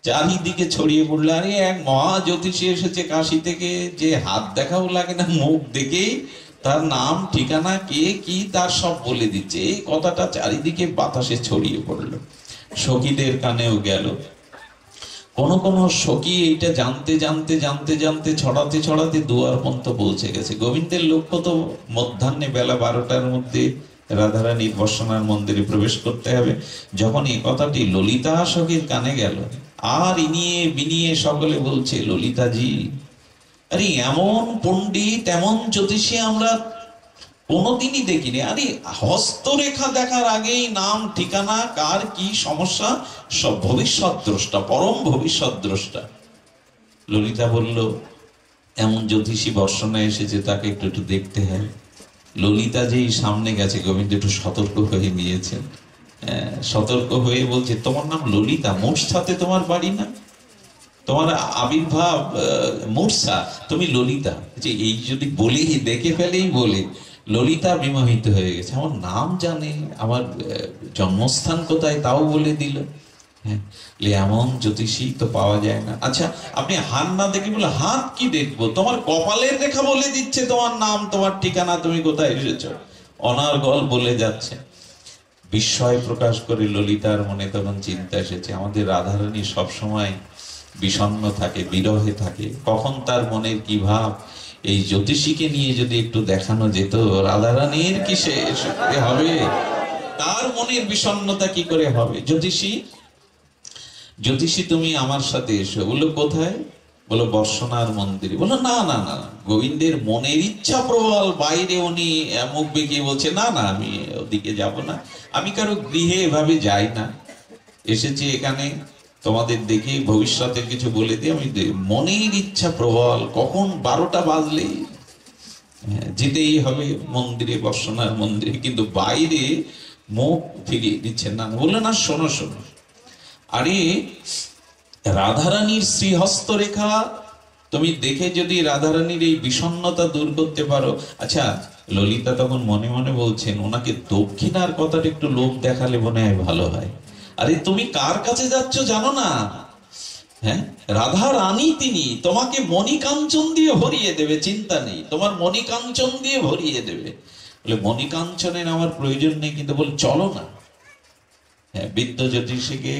চারিদিকে ছড়িয়ে পড়লো, আরে এক মহা জ্যোতিষী এসেছে কাশি থেকে, যে হাত দেখাও লাগে না, মুখ দেখেই তার নাম ঠিকানা কে কি তার সব বলে দিচ্ছে। এই কথাটা চারিদিকে বাতাসে ছড়িয়ে পড়লো, সখীদের কানেও গেল। কোন কোন সখী এইটা জানতে জানতে জানতে জানতে ছড়াতে ছড়াতে দুয়ার পর্যন্ত পৌঁছে গেছে। গোবিন্দের লক্ষ্য তো মধ্যাহ্নে বেলা 12টার মধ্যে রাধারানীর বর্ষনার মন্দিরে প্রবেশ করতে হবে। যখন এই কথাটি ললিতা সখীর কানে গেল, আর ইনিয়ে বিনিয়ে সকলে বলছে, ললিতাজি, আরে এমন পণ্ডিত এমন জ্যোতিষী আমরা কোনোদিনই দেখিনি। আরে হস্তরেখা দেখার আগেই নাম ঠিকানা কার কি সমস্যা সব ভবিষ্যৎ দ্রষ্টা, পরম ভবিষ্যৎ দ্রষ্টা। ললিতা বলল, এমন জ্যোতিষী বর্ষণায় এসেছে, তাকে একটু একটু দেখতে হয়। ললিতা যেই সামনে গেছে, গোবিন্দ একটু সতর্ক হয়ে নিয়েছেন। সতর্ক হয়ে বলছে, তোমার নাম ললিতা, মূর্ছাতে তোমার বাড়ি না, তোমার আবির্ভাব মূর্ছা, তুমি ললিতা। যে এই যদি বলি দেখে ফেলেই বলে, ললিতা বিমোহিত হয়ে গেছে, আমার নাম জানে, আমার জন্মস্থান কোথায় তাও বলে দিল। হ্যাঁ, এমন জ্যোতিষী তো পাওয়া যায় না। আচ্ছা, আপনি হাত না দেখে বলে, হাত কি দেখবো, তোমার কপালের রেখা বলে দিচ্ছে তোমার নাম, তোমার ঠিকানা, তুমি কোথায় এসেছো, অনার্গল বলে যাচ্ছে। বিস্ময় প্রকাশ করে ললিতার মনে তখন চিন্তা এসেছে, আমাদের রাধারানী সবসময় বিষণ্ণ থাকে, বিরহে থাকে, কখন তার মনের কি ভাব, এই জ্যোতিষীকে নিয়ে যদি একটু দেখানো যেত, রাধারানীর কি শেষ হবে, তার মনের বিষণ্ণতা কি করে হবে। জ্যোতিষী, জ্যোতিষী তুমি আমার সাথে এসো। বললো কোথায়? বলো বর্ষনার মন্দিরে। বললো না না না, গোবিন্দের মনের ইচ্ছা প্রবল, বাইরে উনি মুখ বেঁকিয়ে বলছে, না না আমি ওদিকে যাব না, আমি কারো গৃহে এভাবে যাই না, এসেছি এখানে তোমাদের দেখে ভবিষ্যতের কিছু বলে দিই। আমি মনের ইচ্ছা প্রবল, কখন 12টা বাজলেই যেতেই হবে মন্দিরে, বর্ষনার মন্দিরে, কিন্তু বাইরে মুখ ফিরিয়ে দিচ্ছেন না। বললো না, শোনো শোনো, আরে রাধারানীর শ্রীহস্তরেখা তুমি দেখে যদি রাধারানীর এই বিষণ্ণতা দূর করতে পারো। আচ্ছা, ললিতা তখন মনে মনে বলছেন, ওনাকে দক্ষিণার কথাটা একটু লোভ দেখালে মনে হয় ভালো হয়। আরে তুমি কার কাছে যাচ্ছ জানো না? হ্যাঁ, রাধা রানী, তিনি তোমাকে মণিকাঞ্চন দিয়ে ভরিয়ে দেবে, চিন্তা নেই, তোমার মণিকাঞ্চন দিয়ে ভরিয়ে দেবে। বলে মণিকাঞ্চনের আমার প্রয়োজন নেই, কিন্তু বল চলো না। হ্যাঁ, বৃদ্ধ জ্যোতিষীকে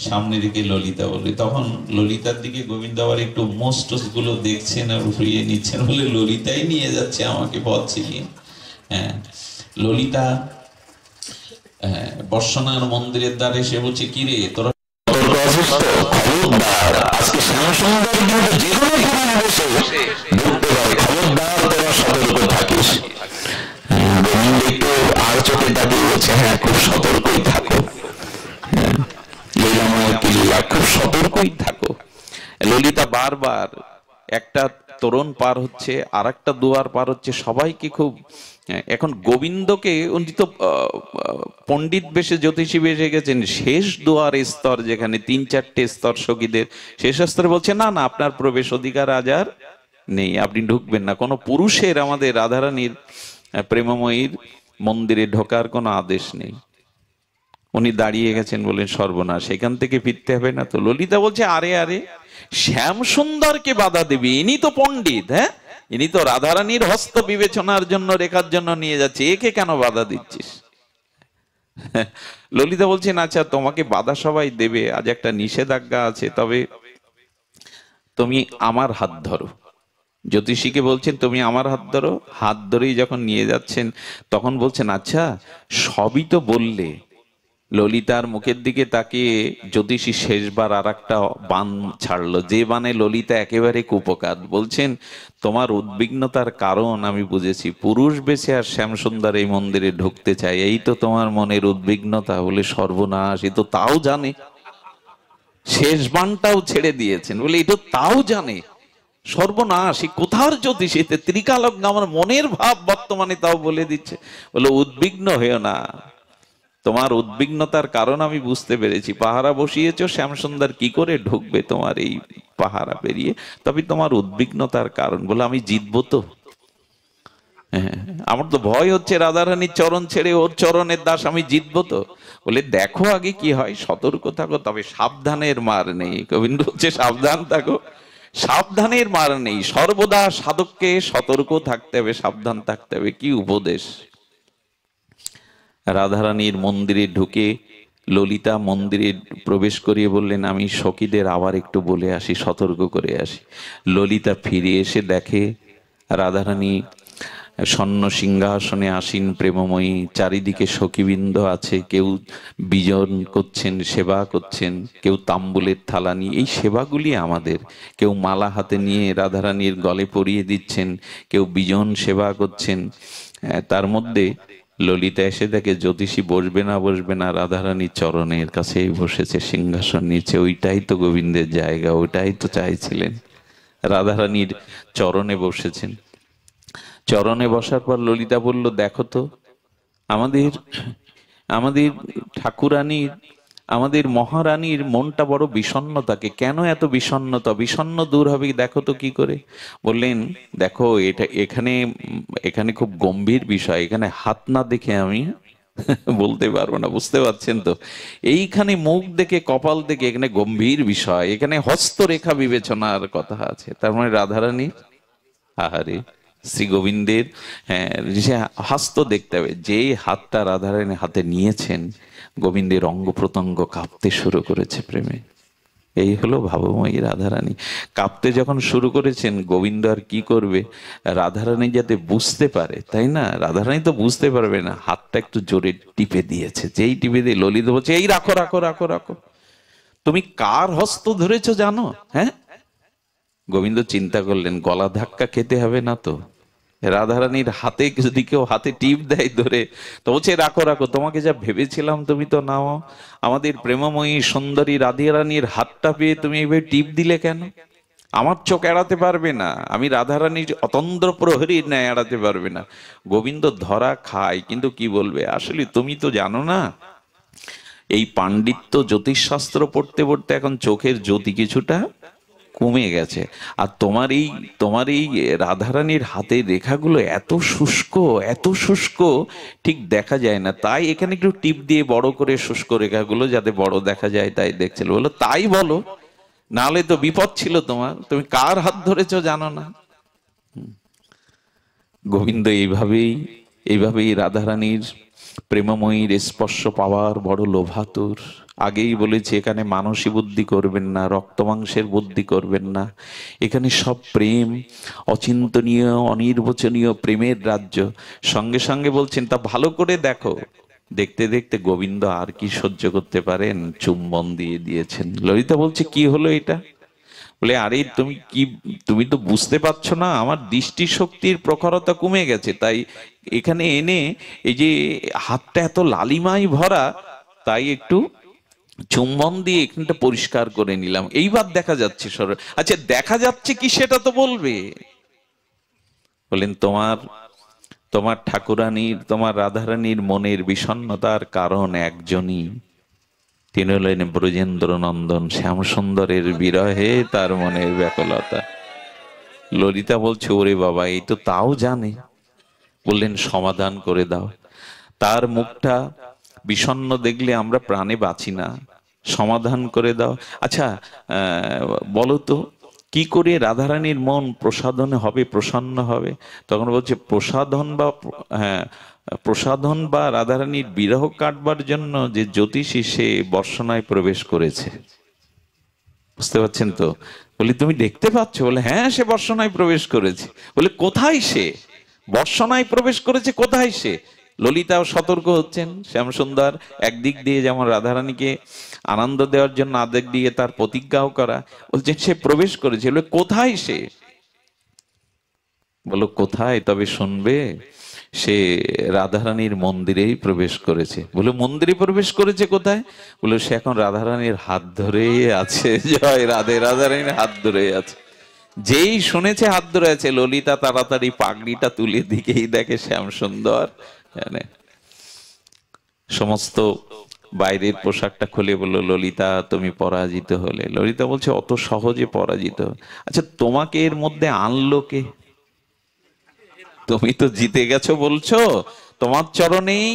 সামনে রেখে ললিতা বলে, তখন ললিতার দিকে গোবিন্দ আবার একটু মোস্টস গুলো দেখছেন আর ফিরিয়ে নিচ্ছেন, বলে ললিতাই নিয়ে যাচ্ছে আমাকে পথ চিনিয়ে। হ্যাঁ, ললিতা বর্ষনার মন্দিরের দ্বারে এসে বলছে, কিরে তোরা আর চোখে দাঁড়িয়ে বলছে, হ্যাঁ খুব সতর্কই থাকো, খুব সতর্কই থাকো। ললিতা বারবার একটা তোরণ পার হচ্ছে, আর একটা দুয়ার পার হচ্ছে, সবাইকে খুব, এখন গোবিন্দকে উনি তো পণ্ডিত বেশে, জ্যোতিষী বেশে গেছেন, শেষ দুয়ার স্তর যেখানে 3-4টে স্তর সখীদের, শেষ স্তরে বলছে, না না আপনার প্রবেশ অধিকার আজ আর নেই, আপনি ঢুকবেন না। কোনো পুরুষের আমাদের রাধারানীর প্রেমময়ীর মন্দিরে ঢোকার কোনো আদেশ নেই। উনি দাঁড়িয়ে গেছেন, বলেন সর্বনাশ, সেখান থেকে ফিরতে হবে না তো। ললিতা বলছে, আরে আরে, শ্যাম সুন্দরকে বাধা দেবে, ইনি তো পণ্ডিত, হ্যাঁ ইনি তো রাধারানীর হস্ত বিবেচনার জন্য, রেখার জন্য নিয়ে যাচ্ছে, একে কেন বাধা দিচ্ছিস? ললিতা বলছেন, আচ্ছা তোমাকে বাধা সবাই দেবে, আজ একটা নিষেধাজ্ঞা আছে, তবে তুমি আমার হাত ধরো। জ্যোতিষীকে বলছেন, তুমি আমার হাত ধরো। হাত ধরেই যখন নিয়ে যাচ্ছেন, তখন বলছেন, আচ্ছা সবই তো বললে। ললিতার মুখের দিকে তাকিয়ে জ্যোতিষী শেষবার আর একটা বান ছাড়লো, যে বানে ললিতা একেবারে কুপকার। বলছেন, তোমার উদ্বিগ্নতার কারণ আমি বুঝেছি, পুরুষ বেশে আর শ্যামসুন্দর এই মন্দিরে ঢুকতে চাই, এই তো তোমার মনের উদ্বিগ্নতা। বলে সর্বনাশ, এ তো তাও জানে, শেষ বানটাও ছেড়ে দিয়েছেন, বলে এটা তাও জানে, সর্বনাশ, কোথার জ্যোতিষী, ত্রিকালজ্ঞ, আমার মনের ভাব বর্তমানে তাও বলে দিচ্ছে। বলে উদ্বিগ্ন হয়েও না, তোমার উদ্বিগ্নতার কারণ আমি বুঝতে পেরেছি, পাহারা বসিয়েছো, শ্যামসুন্দর কি করে ঢুকবে তোমার এই পাহারা পেরিয়ে, তবে তোমার উদ্বিগ্নতার কারণ। বলে আমি জিতবো তো? হ্যাঁ, আমার তো ভয় হচ্ছে রাধারানীর চরণ ছেড়ে ওর চরণের দাস আমি জিতবো তো। বলে দেখো আগে কি হয়, সতর্ক থাকো, তবে সাবধানের মার নেই। গোবিন্দ হচ্ছে সাবধান থাকো, সাবধানের মার নেই। সর্বদা সাধককে সতর্ক থাকতে হবে, সাবধান থাকতে হবে। কি উপদেশ! রাধারানীর মন্দিরে ঢুকে ললিতা মন্দিরে প্রবেশ করিয়ে বললেন, আমি সখীদের আবার একটু বলে আসি, সতর্ক করে আসি। ললিতা ফিরে এসে দেখে রাধারানী স্বর্ণ সিংহাসনে আসীন প্রেমময়ী, চারিদিকে সখীবৃন্দ আছে, কেউ বিজন করছেন, সেবা করছেন, কেউ তাম্বুলের থালা নিয়ে, এই সেবাগুলি আমাদের। কেউ মালা হাতে নিয়ে রাধারানীর গলে পরিয়ে দিচ্ছেন, কেউ বিজন সেবা করছেন। তার মধ্যে ললিতা এসে দেখে জ্যোতিষী বসবে না বসবে না, রাধারানীর চরণের কাছেই বসেছে সিংহাসন নিচে। ওইটাই তো গোবিন্দের জায়গা, ওইটাই তো চাইছিলেন। রাধারানীর চরণে বসেছেন। চরণে বসার পর ললিতা বলল, দেখো তো আমাদের আমাদের ঠাকুরানীর, আমাদের মহারানীর মনটা বড় বিষণ্ণ থাকে। কেন এত বিষণ্ণতা? বিষণ্ণ দূর হবে দেখো তো কি করে। বললেন, দেখো এটা এখানে এখানে খুব গম্ভীর বিষয়, এখানে হাত না দেখে আমি বলতে পারবো না, বুঝতে পারছেন তো? এইখানে মুখ দেখে কপাল দেখে এখানে গম্ভীর বিষয়, এখানে হস্তরেখা বিবেচনার কথা আছে। তার মানে রাধারানী, আহারে শ্রী গোবিন্দের, হ্যাঁ, সে হস্ত দেখতে হবে। যে হাতটা রাধারানী হাতে নিয়েছেন, গোবিন্দের অঙ্গ প্রত্যঙ্গ কাঁপতে শুরু করেছে প্রেমে। এই হলো ভাবময়ী রাধারানী। কাঁপতে যখন শুরু করেছেন, গোবিন্দ আর কি করবে, রাধারানী যাতে বুঝতে পারে, তাই না? রাধারানী তো বুঝতে পারবে না, হাতটা একটু জোরে টিপে দিয়েছে। যেই টিপে দিয়ে ললিত বলছে, এই রাখো রাখো রাখো রাখো, তুমি কার হস্ত ধরেছো জানো? হ্যাঁ, গোবিন্দ চিন্তা করলেন, গলা ধাক্কা খেতে হবে না তো। রাধারানীর হাতে যদি কেউ হাতে টিপ দেয় ধরে, তো বলছে রাখো রাখো, তোমাকে যা ভেবেছিলাম তুমি তো নাও। আমাদের প্রেমময়ী সুন্দরী রাধারানীর হাতটা পেয়ে তুমি এইভাবে টিপ দিলে কেন? আমার চোখ এড়াতে পারবে না, আমি রাধারানীর অতন্দ্র প্রহরীর ন্যায় এড়াতে পারবে না। গোবিন্দ ধরা খায়, কিন্তু কি বলবে, আসলে তুমি তো জানো না, এই পাণ্ডিত্য জ্যোতিষশাস্ত্র পড়তে পড়তে এখন চোখের জ্যোতি কিছুটা কমে গেছে। আর তোমার এই রাধারানীর হাতের রেখাগুলো এত শুষ্ক, এত শুষ্ক, ঠিক দেখা যায় না। তাই এখানে একটু টিপ দিয়ে বড় করে শুষ্ক রেখাগুলো যাতে বড় দেখা যায়, তাই দেখছিল। বলো তাই বলো, নাহলে তো বিপদ ছিল তোমার, তুমি কার হাত ধরেছো জানো না। গোবিন্দ এইভাবেই রাধারানীর প্রেমময়ীর স্পর্শ পাওয়ার বড় লোভাতুর। আগেই বলেছি, এখানে মানসী বুদ্ধি করবেন না, রক্ত মাংসের বুদ্ধি করবেন না। এখানে সব প্রেম, অচিন্তনীয় অনির্বচনীয় প্রেমের রাজ্য। সঙ্গে সঙ্গে বলছেন, তা ভালো করে দেখো। দেখতে দেখতে গোবিন্দ আর কি সহ্য করতে পারেন, চুম্বন দিয়ে দিয়েছেন। ললিতা বলছে, কি হলো এটা? বলে, আরে তুমি তো বুঝতে পারছো না, আমার দৃষ্টিশক্তির প্রখরতা কমে গেছে, তাই এখানে এনে এই যে হাতটা এত লালিমায় ভরা, তাই একটু চুম্বন দিয়ে এখানটা পরিষ্কার করে নিলাম। এইবার দেখা যাচ্ছে সরল। আচ্ছা, দেখা যাচ্ছে কি সেটা তো বলবে। বলেন, তোমার ঠাকুরানীর, তোমার রাধারানীর মনের বিষণ্ণতার কারণ একজনই, তিনি হলেন ব্রজেন্দ্র নন্দন শ্যামসুন্দরের বিরহে তার মনের ব্যাকুলতা। ললিতা বলছে, ওরে বাবা, এই তো তাও জানে। বললেন, সমাধান করে দাও। তার মুখটা বিষণ্ণ দেখলে আমরা প্রাণে বাঁচি না, সমাধান করে দাও। আচ্ছা, বলো তো কি করে রাধারানীর মন প্রসাদনে হবে, প্রসন্ন হবে? তখন বলছে, প্রসাধন বা রাধারানীর বিরহ কাটবার জন্য যে জ্যোতিষী, সে বর্ষণায় প্রবেশ করেছে। বুঝতে পারছেন তো? বলি, তুমি দেখতে পাচ্ছ? বলে, হ্যাঁ, সে বর্ষণায় প্রবেশ করেছে। বলে, কোথায় সে বর্ষণায় প্রবেশ করেছে? কোথায় সে? ললিতাও সতর্ক হচ্ছেন। শ্যামসুন্দর একদিক দিয়ে যেমন রাধারানীকে আনন্দ দেওয়ার জন্য, আরেক দিকে তার প্রতিজ্ঞাও করা। বলছেন, সে প্রবেশ করেছে। বলে, কোথায় সে? বলো, কোথায়? তবে শুনবে, সে রাধারানীর মন্দিরেই প্রবেশ করেছে। বলে, মন্দিরে প্রবেশ করেছে? কোথায়? বলে, সে এখন রাধারানীর হাত ধরেই আছে। জয় রাধে, রাধারানীর হাত ধরেই আছে। যেই শুনেছে হাত ধরে আছে, ললিতা তাড়াতাড়ি পাগড়িটা তুলে দিকেই দেখে শ্যামসুন্দর জানে সমস্ত বাইরের পোশাকটা খুলে বলল, ললিতা তুমি পরাজিত হলে। ললিতা বলছে, অত সহজে পরাজিত? আচ্ছা, তোমাকে এর মধ্যে আনলো কে? তুমি তো জিতে গেছো বলছো, তোমার চরণেই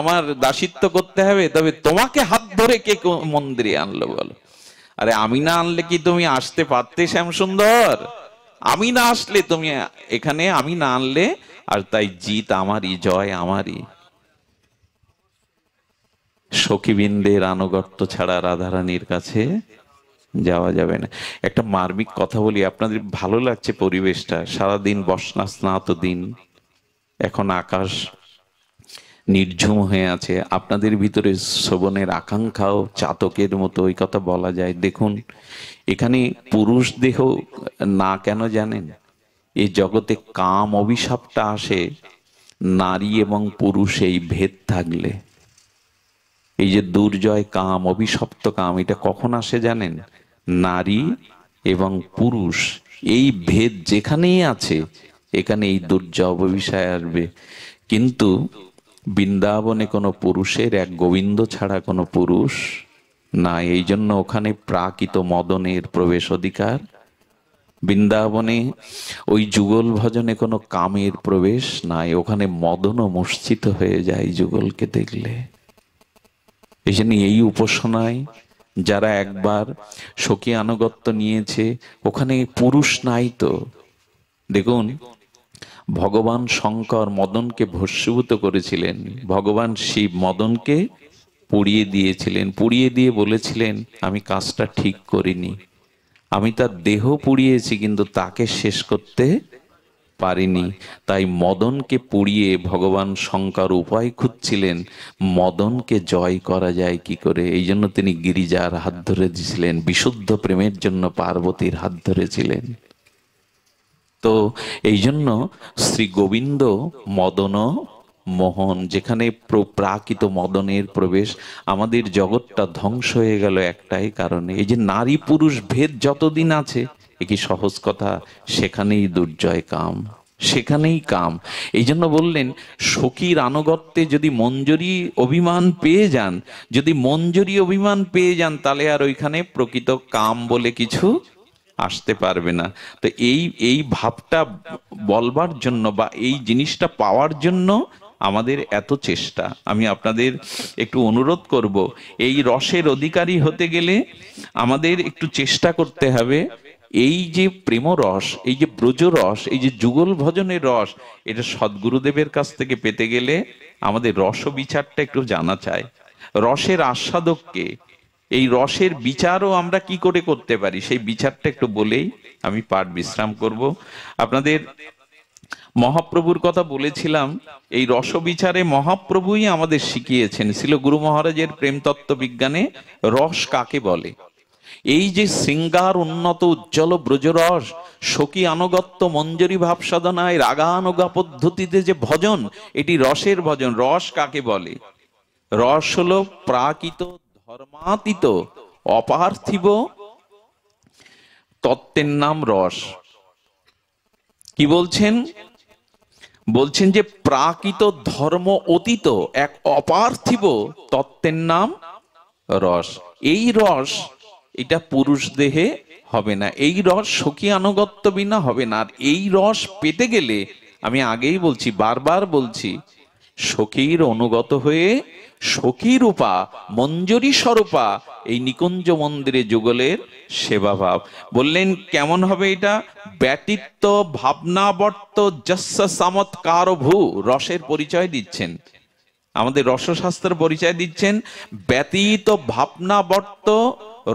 আমার দাসিত্ব করতে হবে, তবে তোমাকে হাত ধরে কে মন্দিরে আনলো বলো? আরে আমি না আনলে কি তুমি আসতে পারতে শ্যামসুন্দর? আমি না আসলে তুমি এখানে, আমি না আনলে, আর তাই জিত আমারই, জয় আমারই। সখীবৃন্দের আনুগত্য ছাড়া রাধারানীর কাছে যাওয়া যাবে না। একটা মার্মিক কথা বলি, আপনাদের ভালো লাগছে পরিবেশটা? সারাদিন বসনা স্নাত দিন, এখন আকাশ নির্ঝুম হয়ে আছে, আপনাদের ভিতরে শ্রবণের আকাঙ্ক্ষাও চাতকের মতো, ওই কথা বলা যায়। দেখুন এখানে পুরুষ দেহ না কেন জানেন? এই জগতে কাম অভিশাপটা আসে নারী এবং পুরুষ এই ভেদ থাকলে। এই যে দুর্জয় কাম, অভিশপ্ত কাম, এটা কখন আসে জানেন? নারী এবং পুরুষ এই ভেদ যেখানেই আছে, এখানে এই দুর্জয় অভিশায় আসবে। কিন্তু বৃন্দাবনে কোনো পুরুষের, এক গোবিন্দ ছাড়া কোনো পুরুষ না, এই জন্য ওখানে প্রাকৃত মদনের প্রবেশ অধিকার। বৃন্দাবনে ওই যুগল ভজনে কোনো কামের প্রবেশ নাই, ওখানে মদনও মূর্ছিত হয়ে যায় যুগলকে দেখলে। এই জন্য এই উপাসনায় যারা একবার সখী আনুগত্য নিয়েছে, ওখানে পুরুষ নাই তো। দেখুন ভগবান শঙ্কর মদনকে ভস্মীভূত করেছিলেন, ভগবান শিব মদনকে পুড়িয়ে দিয়েছিলেন, পুড়িয়ে দিয়ে বলেছিলেন আমি কাজটা ঠিক করিনি, আমি তার দেহ পুড়িয়েছি কিন্তু তাকে শেষ করতে পারিনি। তাই মদনকে পুড়িয়ে ভগবান শঙ্কর উপায় খুঁজছিলেন মদনকে জয় করা যায় কি করে। এই জন্য তিনি গিরিজার হাত ধরে দিয়েছিলেন, বিশুদ্ধ প্রেমের জন্য পার্বতীর হাত ধরেছিলেন। তো এই জন্য শ্রী গোবিন্দ মদন মোহন, যেখানে প্রাকৃত মদনের প্রবেশ। আমাদের জগৎটা ধ্বংস হয়ে গেল একটাই কারণে, এই যে নারী পুরুষ ভেদ যতদিন আছে, এ কি সহজ কথা? সেখানেই দুর্জয় কাম, সেখানেই কাম। এই জন্য বললেন সখীর আনুগত্যে যদি মঞ্জরি অভিমান পেয়ে যান, যদি মঞ্জরি অভিমান পেয়ে যান, তাহলে আর ওইখানে প্রকৃত কাম বলে কিছু আসতে পারবে না। তো এই ভাবটা বলবার জন্য বা এই জিনিসটা পাওয়ার জন্য আমাদের এত চেষ্টা। আমি আপনাদের একটু অনুরোধ করব, এই রসের অধিকারী হতে গেলে আমাদের একটু চেষ্টা করতে হবে। এই যে প্রেম রস, এই যে ব্রজ রস, এই যে যুগল ভজনের রস, এটা সদ্গুরুদেবের কাছ থেকে পেতে গেলে আমাদের রস বিচারটা একটু জানা চাই। রসের আস্বাদককে, এই রসের বিচারও আমরা কি করে করতে পারি, সেই বিচারটা একটু বলেই আমি পাঠ বিশ্রাম করব। আপনাদের মহাপ্রভুর কথা বলেছিলাম, এই রস বিচারে মহাপ্রভুই আমাদের শিখিয়েছেন। ছিল গুরু মহারাজের প্রেম তত্ত্ব বিজ্ঞানে রস কাকে বলে। এই যে শৃঙ্গার উন্নত উজ্জ্বল ব্রজরস, সখী আনুগত্য মঞ্জরি ভাব সাধনায় রাগানুগা পদ্ধতিতে যে ভজন, এটি রসের ভজন। রস কাকে বলে? রস হলো প্রাকৃত ধর্মাতীত অপার্থিব তত্ত্বের নাম রস। কি বলছেন? বলছেন যে প্রাকৃত ধর্ম অতীত এক অপার্থিব তত্ত্বের নাম রস। এই রস, এটা পুরুষ দেহে হবে না, এই রস সখী আনুগত্য বিনা হবে না। আর এই রস পেতে গেলে আমি আগেই বলছি, বারবার বলছি, সখীর অনুগত হয়ে সখী রূপা মঞ্জরি স্বরূপা এই নিকুঞ্জ মন্দিরে যুগলের সেবা ভাব। বললেন কেমন হবে এটা? ব্যতীত ভাবনাবর্ত যস্য চমৎকার ভূ, রসের পরিচয় দিচ্ছেন, আমাদের রসশাস্ত্র পরিচয় দিচ্ছেন। ব্যতীত ভাবনাবর্ত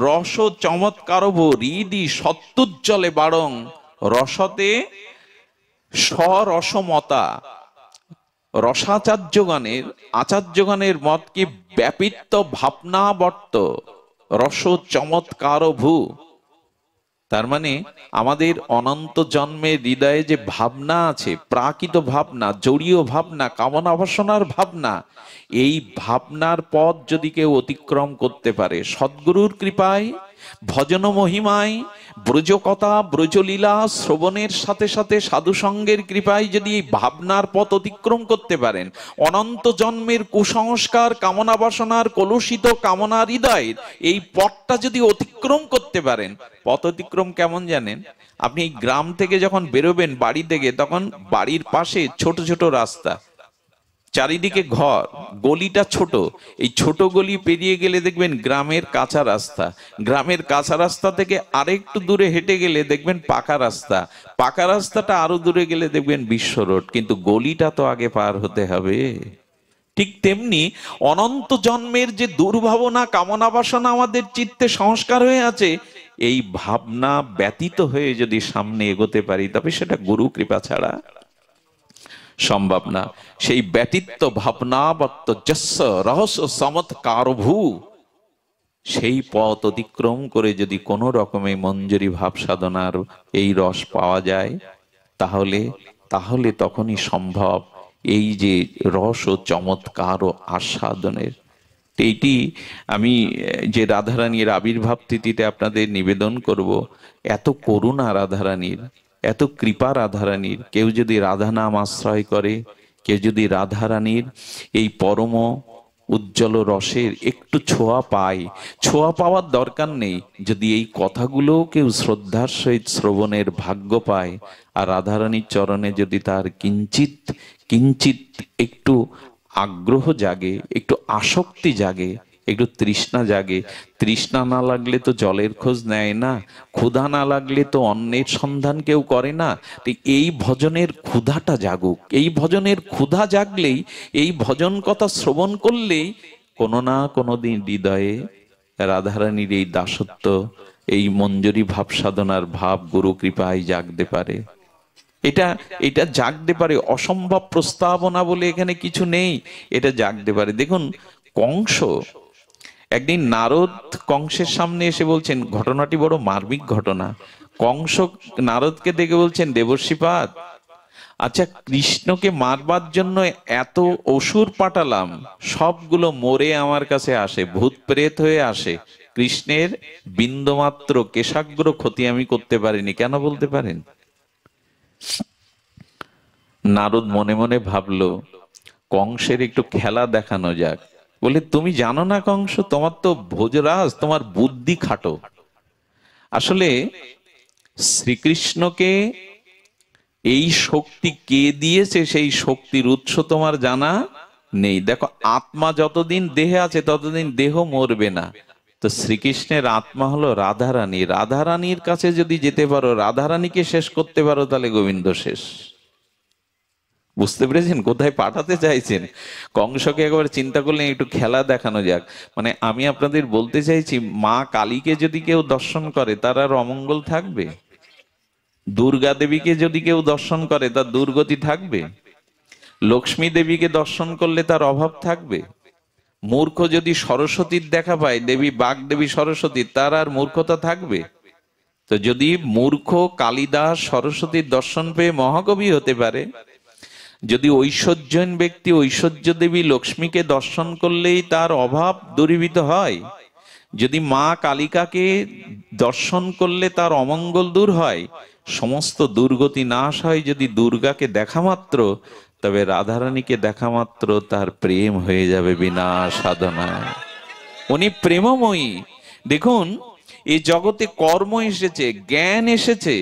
রস চমৎকার ভূ হৃদি সত্যুজ্জ্বলে বাড়ং রসতে স্বরসমতা। রসাচার্যগণের, আচার্যগণের মত কি ব্যাপিত ভাবনাবর্ত রস চমৎকার ভূ। তার মানে আমাদের অনন্ত জন্মের হৃদয়ে যে ভাবনা আছে, প্রাকৃত ভাবনা, জড়ীয় ভাবনা, কামনা বাসনার ভাবনা, এই ভাবনার পথ যদি কেউ অতিক্রম করতে পারে সদ্গুরুর কৃপায়, ভজন মহিমায়, ব্রজকথা ব্রজলীলা শ্রবণের সাথে সাথে সাধুসঙ্গের কৃপায় যদি এই ভাবনার পথ অতিক্রম করতে পারেন, অনন্ত জন্মের কুসংস্কার কামনা বাসনার কলুষিত কামনার হৃদয়ের এই পথটা যদি অতিক্রম করতে পারেন, পথ অতিক্রম কেমন জানেন? আপনি এই গ্রাম থেকে যখন বেরোবেন বাড়ি থেকে, তখন বাড়ির পাশে ছোট ছোট রাস্তা, চারিদিকে ঘর, গলিটা ছোট, এই ছোট গলি পেরিয়ে গেলে দেখবেন গ্রামের কাঁচা রাস্তা, গ্রামের কাঁচা রাস্তা থেকে আরেকটু দূরে হেঁটে গেলে দেখবেন পাকা রাস্তা, পাকা রাস্তাটা আরো দূরে গেলে দেখবেন বিশ্ব রোড, কিন্তু গলিটা তো আগে পার হতে হবে। ঠিক তেমনি অনন্ত জন্মের যে দুর্ভাবনা কামনা বাসনা আমাদের চিত্তে সংস্কার হয়ে আছে, এই ভাবনা ব্যতীত হয়ে যদি সামনে এগোতে পারি, তবে সেটা গুরু কৃপা ছাড়া সম্ভব না। সেই ব্যতীত ভাবনাবত্ত যস্য রহস্য চমৎকার ভূ, সেই পথ অতিক্রম করে যদি কোনো রকমে মঞ্জুরি ভাব সাধনার এই রস পাওয়া যায়, তাহলে তাহলে তখনই সম্ভব এই যে রস ও চমৎকার ও আস্বাদনের। এইটি আমি যে রাধারানীর আবির্ভাব তিথিতে আপনাদের নিবেদন করব, এত করুণা রাধারানীর, এত কৃপা রাধারানীর। কেউ যদি রাধা নাম আশ্রয় করে, কেউ যদি রাধারানীর এই পরম উজ্জ্বল রসের একটু ছোঁয়া পায়, ছোঁয়া পাওয়ার দরকার নেই, যদি এই কথাগুলো কেউ শ্রদ্ধার সহিত শ্রবণের ভাগ্য পায়, আর রাধারানীর চরণে যদি তার কিঞ্চিত কিঞ্চিত একটু আগ্রহ জাগে, একটু আসক্তি জাগে, একটু তৃষ্ণা জাগে। তৃষ্ণা না লাগলে তো জলের খোঁজ নেয় না, ক্ষুধা না লাগলে তো অন্নের সন্ধান কেউ করে না। তো এই ভজনের ক্ষুধাটা জাগুক, এই ভজনের ক্ষুধা জাগলেই, এই ভজন কথা শ্রবণ করলেই কোনো না কোনো দিন হৃদয়ে রাধারানীর এই দাসত্ব, এই মঞ্জুরি ভাব সাধনার ভাব গুরু কৃপায় জাগতে পারে। এটা এটা জাগতে পারে, অসম্ভব প্রস্তাবনা বলে এখানে কিছু নেই, এটা জাগতে পারে। দেখুন, কংস একদিন, নারদ কংসের সামনে এসে বলছেন, ঘটনাটি বড় মার্মিক ঘটনা। কংস নারদকে দেখে বলছেন, দেবর্ষিপাদ, আচ্ছা কৃষ্ণকে মারবার জন্য এত অসুর পাঠালাম, সবগুলো মরে আমার কাছে আসে, ভূত প্রেত হয়ে আসে, কৃষ্ণের বিন্দুমাত্র কেশাগ্র ক্ষতি আমি করতে পারিনি, কেন বলতে পারেন? নারদ মনে মনে ভাবলো, কংসের একটু খেলা দেখানো যাক। বলে, তুমি জানো না কংস, তোমার তো ভোজরাজ, তোমার বুদ্ধি খাটো। আসলে শ্রীকৃষ্ণকে এই শক্তি কে দিয়েছে, সেই শক্তির উৎস তোমার জানা নেই। দেখো, আত্মা যতদিন দেহে আছে ততদিন দেহ মরবে না। তো শ্রীকৃষ্ণের আত্মা হলো রাধারানী, রাধারানীর কাছে যদি যেতে পারো, রাধারানীকে শেষ করতে পারো, তাহলে গোবিন্দ শেষ। বুঝতে পেরেছেন কোথায় পাঠাতে চাইছেন? কংসকে একবার চিন্তা করলেন, একটু খেলা দেখানো যাক। মানে আমি আপনাদের বলতে চাইছি, মা কালীকে যদি কেউ দর্শন করে, তার আর অমঙ্গল থাকবে? দুর্গা দেবীকে যদি কেউ দর্শন করে, তার দুর্গতি থাকবে? লক্ষ্মী দেবীকে দর্শন করলে তার অভাব থাকবে? মূর্খ যদি সরস্বতীর দেখা পায়, দেবী বাগ দেবী সরস্বতী, তার আর মূর্খতা থাকবে? তো যদি মূর্খ কালিদাস সরস্বতীর দর্শন পেয়ে মহাকবি হতে পারে, যদি ঐশ্বর্যহীন ব্যক্তি ঐশ্বর্য দেবী লক্ষ্মীকে দর্শন করলেই তার অভাব দূরীভূত হয়, যদি মা কালিকাকে দর্শন করলে তার অমঙ্গল দূর হয়, সমস্ত দুর্গতি নাশ হয় যদি দুর্গাকে দেখা মাত্র, তবে রাধারানীকে দেখা মাত্র তার প্রেম হয়ে যাবে বিনা সাধনায়। উনি প্রেমময়ী। দেখুন, এই জগতে কর্ম এসেছে, জ্ঞান এসেছে,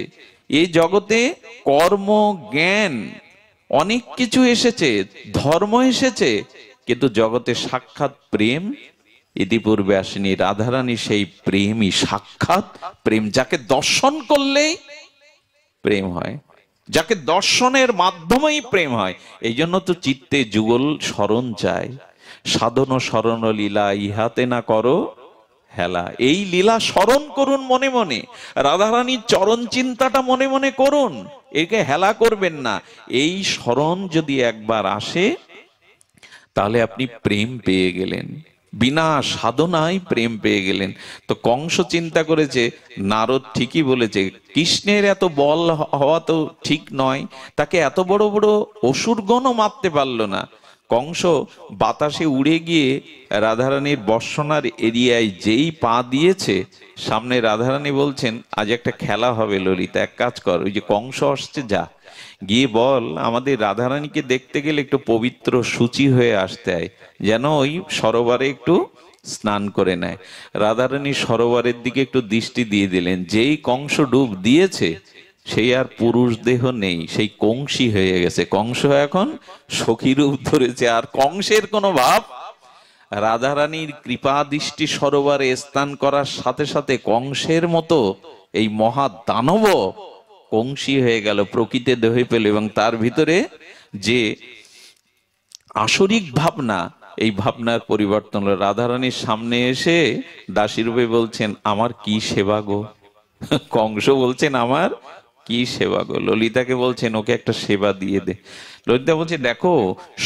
এই জগতে কর্ম জ্ঞান অনেক কিছু এসেছে, ধর্ম এসেছে, কিন্তু জগতে সাক্ষাৎ প্রেম ইতিপূর্বে আসেনি। রাধারানী সেই প্রেমই, সাক্ষাৎ প্রেম, যাকে দর্শন করলেই প্রেম হয়, যাকে দর্শনের মাধ্যমেই প্রেম হয়। এই জন্য তো চিত্তে যুগল স্মরণ চায়, সাধন স্মরণ লীলা ইহাতে না করো হেলা। এই লীলা স্মরণ করুন মনে মনে, রাধারানীর চরণ চিন্তাটা মনে মনে করুন, একে হেলা করবেন না। এই স্মরণ যদি একবার আসে, তাহলে আপনি প্রেম পেয়ে গেলেন, বিনা সাধনায় প্রেম পেয়ে গেলেন। তো কংস চিন্তা করেছে, নারদ ঠিকই বলেছে, কৃষ্ণের এত বল হওয়া তো ঠিক নয়, তাকে এত বড় বড় অসুরগণও মারতে পারলো না। কংস বাতাসে উড়ে গিয়ে রাধারানীর বর্ষণার এরিয়ায় যেই পা দিয়েছে, সামনে রাধারানী বলছেন আজ একটা খেলা হবে ললিতা, এক কাজ কর, ওই যে কংস আসছে, যা গিয়ে বল আমাদের রাধারানীকে দেখতে গেলে একটু পবিত্র শুচি হয়ে আসতে হয়, যেন ওই সরোবরে একটু স্নান করে নেয়। রাধারানী সরোবরের দিকে একটু দৃষ্টি দিয়ে দিলেন, যেই কংস ডুব দিয়েছে সেই আর পুরুষ দেহ নেই, সেই কংসী হয়ে গেছে। কংস এখন সখী রূপ ধরেছে, আর কংসের কোনো ভাব। রাধারানীর কৃপা দৃষ্টি সরোবরে স্নান করার সাথে সাথে কংসের মতো এই মহা দানব কংসী হয়ে গেল, প্রকৃতি দেহে পেল, এবং তার ভিতরে যে আসরিক ভাবনা, এই ভাবনার পরিবর্তন হলো। রাধারানীর সামনে এসে দাসী রূপে বলছেন আমার কি সেবা গো। কংস বলছেন আমার কি সেবা গো। ললিতাকে বলছেন ওকে একটা সেবা দিয়ে দে। ললিতা বলছে দেখো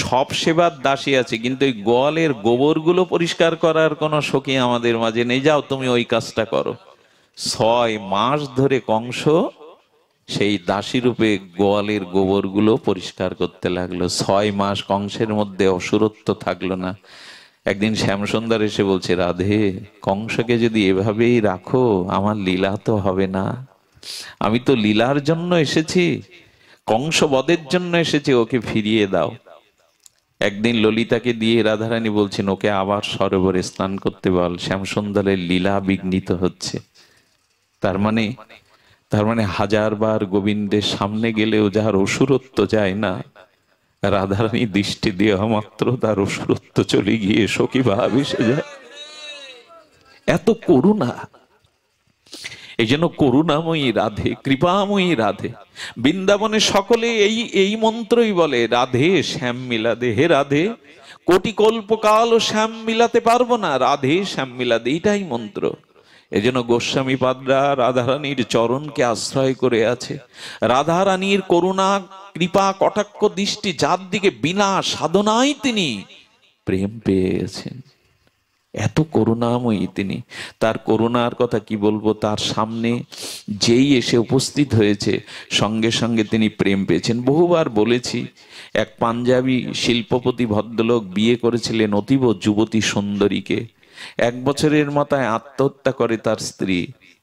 সব সেবার দাসী আছে, কিন্তু ওই গোয়ালের গোবরগুলো পরিষ্কার করার কোনো সখী আমাদের মাঝে নেই, যাও তুমি ওই কাজটা করো। 6 মাস ধরে কংস সেই দাসী রূপে গোয়ালের গোবরগুলো পরিষ্কার করতে লাগলো। 6 মাস কংসের মধ্যে অসুরত্ব থাকলো না। একদিন শ্যামসুন্দর এসে বলছে রাধে, কংসকে যদি এভাবেই রাখো আমার লীলা তো হবে না, আমি তো লীলার জন্য এসেছি, কংস বধের জন্য এসেছি, ওকে ফিরিয়ে দাও। একদিন ললিতাকে দিয়ে রাধারানী বলছেন ওকে আবার সরোবরে স্নান করতে বল, শ্যামসুন্দরের লীলা বিঘ্নিত হচ্ছে। তার মানে 1000 বার গোবিন্দের সামনে গেলেও যার অসুরত্ব যায় না, রাধারানী দৃষ্টি দেওয়া মাত্র তার অসুরত্ব চলে গিয়ে সখী ভাব এসে যায়। এত করুণা। এই জন্য করুণাময়ী রাধে, কৃপাময়ী রাধে। বৃন্দাবনে সকলে এই মন্ত্রই বলে, রাধে শ্যাম মিলাদে। হে রাধে, কোটি কল্পকাল শ্যাম মিলাতে পারবো না, রাধে শ্যাম মিলাদে, এইটাই মন্ত্র। এজন্য গোস্বামী পাদরা রাধারানীর চরণকে আশ্রয় করে আছে। রাধারানীর করুণা কৃপা কটাক্ষ দৃষ্টি যার দিকে বিনা সাধনায় তিনি প্রেম পেয়ে গেছেন, এত করুণাময়ী তিনি। তার করুণার কথা কি বলবো, তার সামনে যেই এসে উপস্থিত হয়েছে সঙ্গে সঙ্গে তিনি প্রেম পেয়েছেন। বহুবার বলেছি, এক পাঞ্জাবি শিল্পপতি ভদ্রলোক বিয়ে করেছিলেন অতীব যুবতী সুন্দরীকে। 1 বছরের মাথায় আত্মহত্যা করে তার স্ত্রী।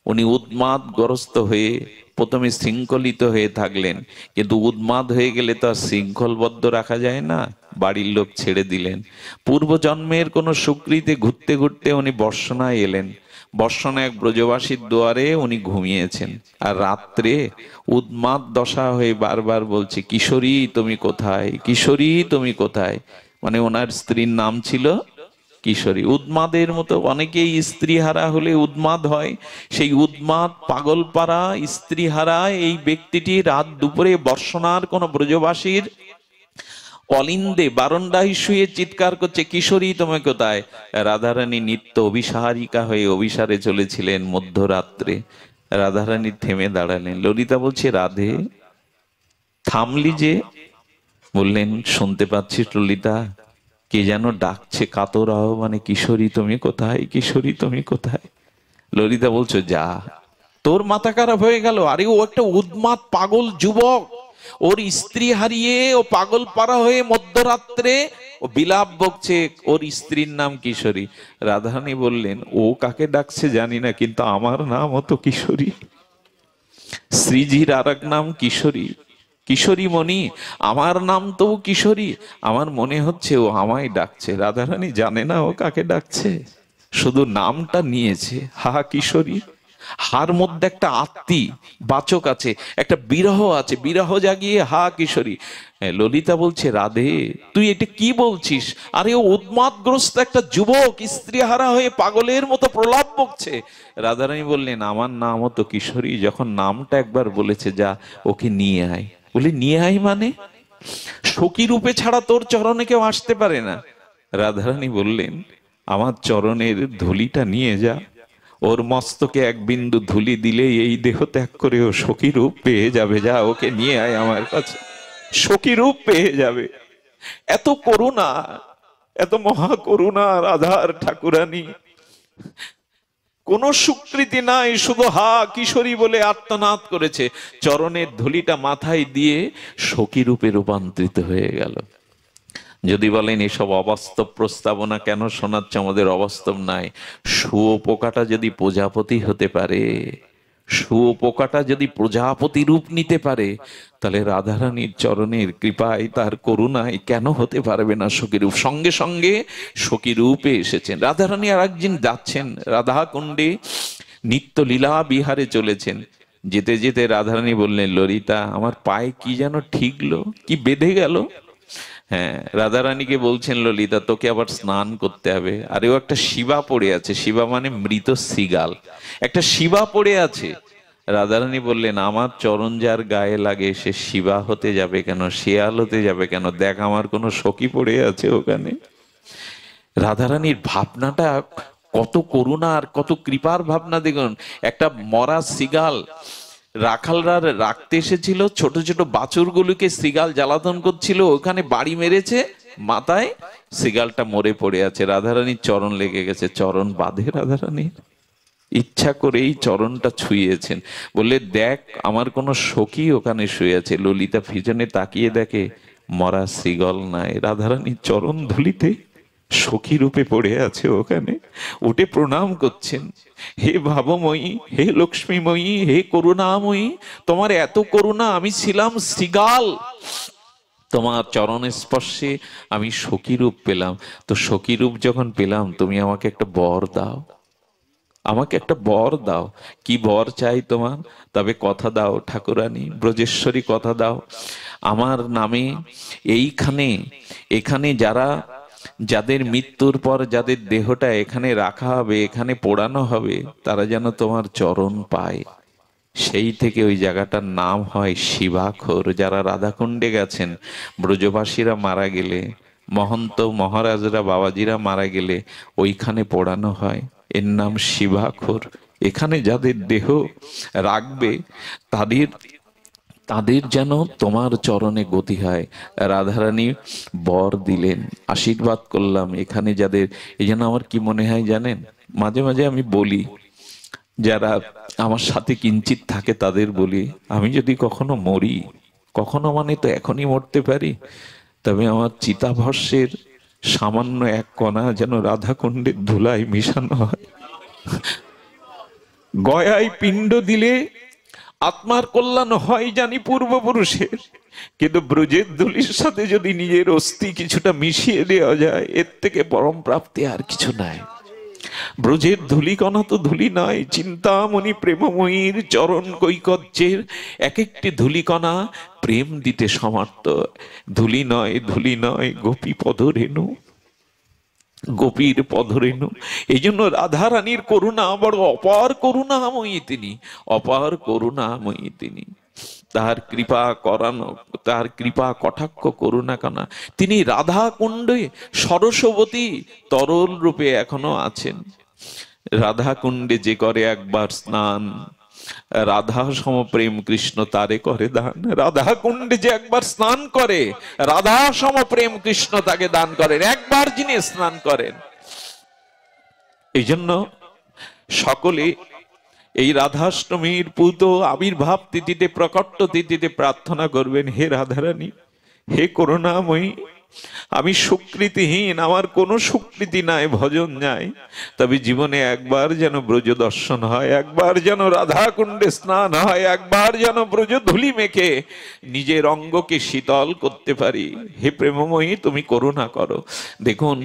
উনি উন্মাদগ্রস্ত হয়ে প্রথমে শৃঙ্খলিত হয়ে থাকলেন, কিন্তু উন্মাদ হয়ে গেলে তো আর শৃঙ্খলবদ্ধ রাখা যায় না, বাড়ির লোক ছেড়ে দিলেন। পূর্বজন্মের কোনো সুকৃতে ঘুরতে ঘুরতে উনি বর্ষণায় এলেন। বর্ষণা এক ব্রজবাসীর দুয়ারে উনি ঘুমিয়েছেন, আর রাত্রে উন্মাদ দশা হয়ে বারবার বলছে কিশোরী তুমি কোথায়, কিশোরী তুমি কোথায়। মানে ওনার স্ত্রীর নাম ছিল কিশোরী। উন্মাদের মতো অনেকেই স্ত্রী হারা হলে উন্মাদ হয়, সেই উন্মাদ পাগলপাড়া স্ত্রী হারা এই ব্যক্তিটি রাত দুপুরে বর্ষণার কোন ব্রজবাসীর অলিন্দে বারান্দায় শুয়ে চিৎকার করছে কিশোরী তুমি কোথায়। রাধারানী নিত্য অভিসারিকা হয়ে অভিসারে চলেছিলেন। মধ্যরাত্রে রাধারানী থেমে দাঁড়ালেন। ললিতা বলছে রাধে থামলি যে? বললেন শুনতে পাচ্ছিস ললিতা, কে যেন ডাকছে কাতর আহ্বানে, কিশোরী তুমি কোথায়, কিশোরী তুমি কোথায়। ললিতা বলছো যা, তোর মাথা খারাপ হয়ে গেল? আরে ও একটা উন্মাদ পাগল যুবক, ওর স্ত্রী হারিয়ে ও পাগল পাড়া হয়ে মধ্যরাত্রে ও বিলাপ বকছে, ওর স্ত্রীর নাম কিশোরী। রাধারানী বললেন ও কাকে ডাকছে জানি না, কিন্তু আমার নাম তো কিশোরী। শ্রীজির আর এক নাম কিশোরী, কিশোরী মণি, আমার নাম তো কিশোরী। আমার মনে হচ্ছে ও আমায় ডাকছে। রাধারানী জানে না ও কাকে ডাকছে, শুধু নামটা নিয়েছে, হা কিশোরী। হার মধ্যে একটা আত্মী বাচক আছে, একটা বিরহ আছে, বিরহ জাগিয়ে হা কিশোরী। ললিতা বলছে রাধে তুই এটা কি বলছিস? আরে ও উন্মাদগ্রস্ত একটা যুবক, স্ত্রী হারা হয়ে পাগলের মতো প্রলাপ বকছে। রাধারানী বললেন আমার নামও তো কিশোরী। যখন নামটা একবার বলেছে যা ওকে নিয়ে আয়। বলে নিয়ে আয় মানে? সখী রূপে ছাড়া তোর চরণে কেউ আসতে পারে না। রাধারানী বললেন আমার চরণের ধুলিটা নিয়ে যা, ওর মস্তকে এক বিন্দু ধুলি দিলে এই দেহ ত্যাগ করে ও সখী রূপ পেয়ে যাবে। যা ওকে নিয়ে আয় আমার কাছে, সখী রূপ পেয়ে যাবে। এত করুণা, এত মহা করুণা রাধার ঠাকুরানী। কোন স্বীকৃতি নাই, শুধু হা কিশোরী বলে আর্তনাদ করেছে। চরণের ধুলিটা মাথায় দিয়ে সখী রূপে রূপান্তরিত হয়ে গেল। যদি বলেন এসব অবাস্তব প্রস্তাবনা কেন শোনাচ্ছে, আমাদের অবাস্তব নাই। শুয়োপোকাটা যদি প্রজাপতি হতে পারে, শুয়োপোকাটা যদি প্রজাপতি রূপ নিতে পারে, তাহলে রাধারানীর চরণের কৃপায়, তার করুণায় কেন হতে পারবে না সখীরূপ? সঙ্গে সঙ্গে সখীরূপে এসেছেন রাধারানী। আর একদিন যাচ্ছেন রাধা কুণ্ডে, নিত্য লীলা বিহারে চলেছেন। যেতে যেতে রাধারানী বললেন, ললিতা আমার পায়ে কি যেন ঠিকলো, কি বেঁধে গেল। হ্যাঁ, রাধারানীকে বলছেন, ললিতা তোকে আবার স্নান করতে হবে। আরেও একটা শিবা পড়ে আছে, শিবা মানে মৃত শৃগাল, একটা শিবা পড়ে আছে। রাধারানী বললেন, আমার চরণ যার গায়ে লাগে সে শিবা হতে যাবে কেন, শেয়াল হতে যাবে কেন? দেখ আমার কোনো সখী পড়ে আছে ওখানে। রাধারানীর ভাবনাটা কত করুণা আর কত কৃপার ভাবনা দেখুন। একটা মরা শৃগাল রাখালরা রাখতে এসেছিল, ছোট ছোট বাছুরগুলোকে শৃগাল জ্বালাতন করছিল, ওখানে বাড়ি মেরেছে, মাথায় শৃগালটা মরে পড়ে আছে। রাধারানীর চরণ লেগে গেছে, চরণ বাঁধে রাধারানীর, ইচ্ছা করেই চরণটা ছুঁয়েছেন। বললে দেখ আমার কোনো সখী ওখানে শুয়ে আছে। ললিতা পিছনে তাকিয়ে দেখে মরা শৃগাল নাই, রাধারানীর চরণ ধুলিতে সখী রূপে পড়ে আছে ওখানে। উঠে প্রণাম করছেন, হে ভাবময়ী, হে লক্ষ্মীময়ী, হে করুণাময়ী, তোমার এত করুণা, আমি ছিলাম শৃগাল, তোমার চরণের স্পর্শে আমি সখী রূপ পেলাম। তো সখী রূপ যখন পেলাম, তুমি আমাকে একটা বর দাও, আমাকে একটা বর দাও। কি বর চাই তোমার? তবে কথা দাও ঠাকুরানী, ব্রজেশ্বরী কথা দাও, আমার নামে এইখানে, এখানে যারা, যাদের মৃত্যুর পর যাদের দেহটা এখানে রাখা হবে, এখানে পোড়ানো হবে, তারা যেন তোমার চরণ পায়। সেই থেকে ওই জায়গাটার নাম হয় শিবাখোর। যারা রাধাকুণ্ডে গেছেন, ব্রজবাসীরা মারা গেলে, মহন্ত মহারাজরা বাবাজিরা মারা গেলে ওইখানে পোড়ানো হয়, এর নাম শিবাখোর। এখানে যাদের দেহ রাখবে তাদের, তাদের যেন তোমার চরণে গতি হয়। রাধারানী বর দিলেন, আশীর্বাদ করলাম এখানে যাদের। এই জন্য আমার কি মনে হয় জানেন, মাঝে মাঝে আমি বলি, যারা আমার সাথে কিঞ্চিত থাকে তাদের বলি, আমি যদি কখনো মরি, কখনো মানে তো এখনই মরতে পারি, তবে আমার চিতাভস্যের সামান্য এক কণা যেন রাধাকুণ্ডের ধুলায় মিশানো হয়। গয়ায় পিণ্ড দিলে আত্মার কল্যাণ হয় জানি পূর্বপুরুষের, কিন্তু ব্রজের ধুলির সাথে যদি নিজের অস্থি কিছুটা মিশিয়ে দেওয়া যায়, এর থেকে পরম প্রাপ্তি আর কিছু নাই। ব্রজের ধুলিকণা তো ধুলি নয়, চিন্তামণি প্রেমময়ীর চরণ কৈকর্যের এক একটি ধুলিকণা প্রেম দিতে সমর্থ। ধুলি নয়, ধুলি নয়, গোপী পদরেণু, গোপীর পদরেণু। এই জন্য রাধারানীর করুণা বড় অপার করুণাময়ী তিনি, অপার করুণাময়ী তিনি। তার কৃপা করানো, তার কৃপা কটাক্ষ করুণা কানা, তিনি রাধা কুণ্ডে সরস্বতী তরল রূপে এখনো আছেন। রাধা কুণ্ডে যে করে একবার স্নান, রাধা সমপ্রেম কৃষ্ণ তারে করে দান। রাধা কুণ্ডে যে একবার স্নান করে, রাধা সমপ্রেম কৃষ্ণ তাকে দান করেন, একবার যিনি স্নান করেন। এই জন্য সকলে এই রাধাষ্টমীর পূত আবির্ভাব তিথিতে, প্রকট তিথিতে প্রার্থনা করবেন, হে রাধারানী, হে করুণাময়ী, আমি সুকৃতিহীন, আমার কোনো সুকৃতি নাই, ভজন নাই, তবে জীবনে একবার যেন ব্রজ দর্শন হয়, একবার যেন রাধা কুণ্ডে স্নান হয়, একবার যেন ব্রজ ধুলি মেখে নিজের অঙ্গকে শীতল করতে পারি। হে প্রেমময়ী তুমি করুণা করো। দেখুন,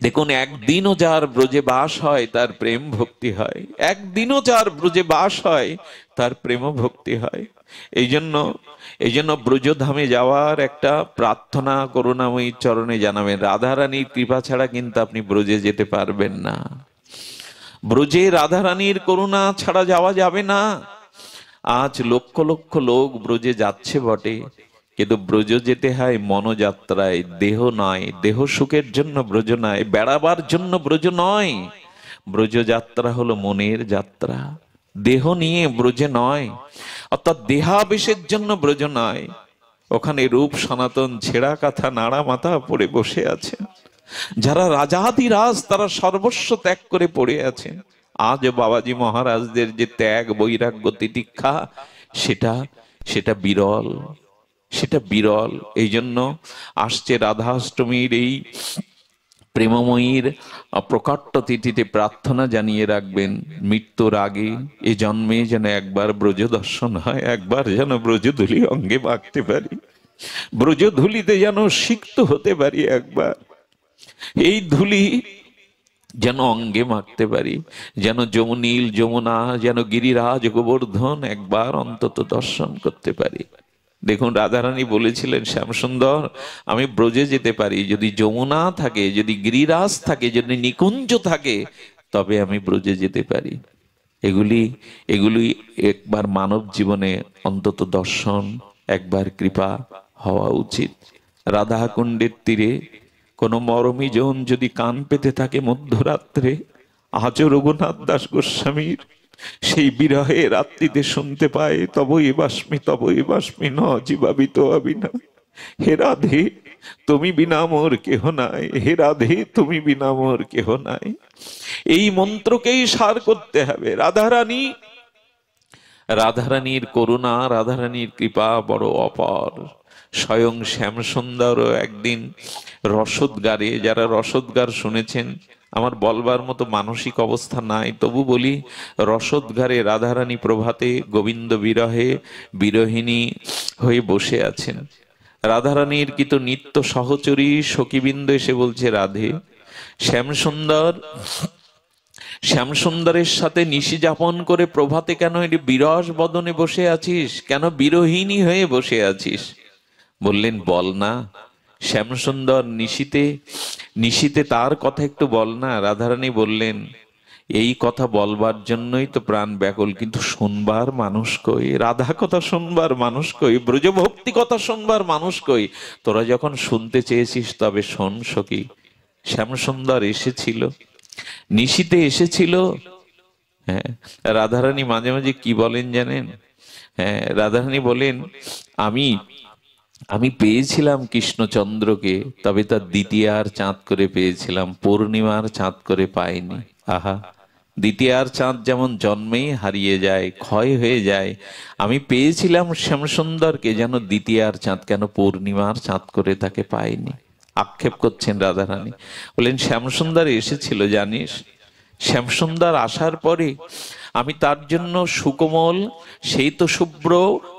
দেখুন, একদিনও যার ব্রজে বাস হয় তার প্রেম ভক্তি হয়, একদিনও যার ব্রজে বাস হয় তার প্রেম ভক্তি হয়। এই জন্য ব্রজধামে যাওয়ার একটা প্রার্থনা করুণাময়ী চরণে জানাবেন। রাধারানীর কৃপা ছাড়া কিন্তু আপনি ব্রজে যেতে পারবেন না, ব্রজে রাধারানীর করুণা ছাড়া যাওয়া যাবে না। আজ লক্ষ লক্ষ লোক ব্রজে যাচ্ছে বটে, কিন্তু ব্রজ যেতে হয় মনোযাত্রায়, দেহ নয়। দেহ সুখের জন্য ব্রজ নয়, বেড়াবার জন্য ব্রজ নয়। ব্রজ যাত্রা হলো মনের যাত্রা, দেহ নিয়ে ব্রজে নয়, অর্থাৎ দেহাবেশের জন্য ব্রজ নয়। ওখানে রূপ সনাতন ছেঁড়া কাঁথা নাড়া মাথা পড়ে বসে আছেন, যারা রাজাধিরাজ তারা সর্বস্ব ত্যাগ করে পড়ে আছেন। আজ বাবাজি মহারাজদের যে ত্যাগ বৈরাগ্য তিতিক্ষা, সেটা বিরল, সেটা বিরল। এই জন্য আসছে রাধাষ্টমীর এই প্রেমময়ীর প্রকাট্য তিথিতে প্রার্থনা জানিয়ে রাখবেন, মৃত্যুর আগে এ জন্মে যেন একবার ব্রজ দর্শন হয়, একবার যেন ব্রজধূলি অঙ্গে মাখতে পারি, ব্রজধূলিতে যেন সিক্ত হতে পারি, একবার এই ধূলি যেন অঙ্গে মাখতে পারি, যেন যমুনীল যমুনা, যেন গিরিরাজ গোবর্ধন একবার অন্তত দর্শন করতে পারি। দেখুন রাধারানী বলেছিলেন, শ্যামসুন্দর আমি ব্রজে যেতে পারি, যদি যমুনা থাকে, যদি গিরিরাজ থাকে, যদি নিকুঞ্জ থাকে, তবে আমি ব্রজে যেতে পারি। এগুলি এগুলি একবার মানব জীবনে অন্তত দর্শন, একবার কৃপা হওয়া উচিত। রাধাকুণ্ডের তীরে কোন মরমী জন যদি কান পেতে থাকে মধ্যরাত্রে, আজও রঘুনাথ দাস গোস্বামীর সেই বিরহে রাত্রিতে শুনতে পায়, তবই বাস্মি ন জীবাবিত আবিনা। হে রাধে তুমি বিনা মোর কেহ নাই, হে রাধে তুমি বিনা মোর কেহ নাই। এই মন্ত্রকেই সার করতে হবে। রাধারানীর করুণা, রাধারানীর কৃপা বড় অপার। স্বয়ং শ্যামসুন্দরও একদিন রসদগারে, যারা রসদগার শুনেছেন, আমার বলবার মতো মানসিক অবস্থা নাই, তবু বলি, রসদগারে রাধারানী প্রভাতে গোবিন্দ বিরহে বিরহিণী হয়ে বসে আছেন। রাধারানীর কিন্তু নিত্য সহচরী সখীবৃন্দ এসে বলছে, রাধে শ্যামসুন্দরের সাথে নিশি যাপন করে প্রভাতে কেন এটি বিরস বদনে বসে আছিস, কেন বিরহিণী হয়ে বসে আছিস? বললেন, বল না শ্যামসুন্দর, নিশিতে তার কথা একটু বল না। রাধারানী বললেন, এই কথা বলবার জন্যই তো প্রাণ ব্যাকুল, কিন্তু শুনবার মানুষ কই, রাধা কথা শুনবার মানুষ কই, ব্রজভক্তি কথা শুনবার মানুষ কই? তোরা যখন শুনতে চেয়েছিস তবে শোন সখী। শ্যামসুন্দর এসেছিল, নিশিতে এসেছিল। হ্যাঁ, রাধারানী মাঝে মাঝে কি বলেন জানেন? হ্যাঁ, রাধারানী বলেন, আমি পেয়েছিলাম কৃষ্ণচন্দ্রকে, তবে তার দ্বিতীয়ার চাঁদ করে পেয়েছিলাম, পূর্ণিমার চাঁদ করে পাইনি। আহা, দ্বিতীয়ার চাঁদ যেমন জন্মেই হারিয়ে যায়, ক্ষয় হয়ে যায়, আমি পেয়েছিলাম শ্যামসুন্দরকে, যেন দ্বিতীয়ার চাঁদ, কেন পূর্ণিমার চাঁদ করে তাকে পাইনি। আক্ষেপ করছেন রাধারানী। বললেন, শ্যামসুন্দর এসেছিল জানিস, শ্যামসুন্দর আসার পরে আমি তার জন্য সুকোমল সেই তো শুভ্র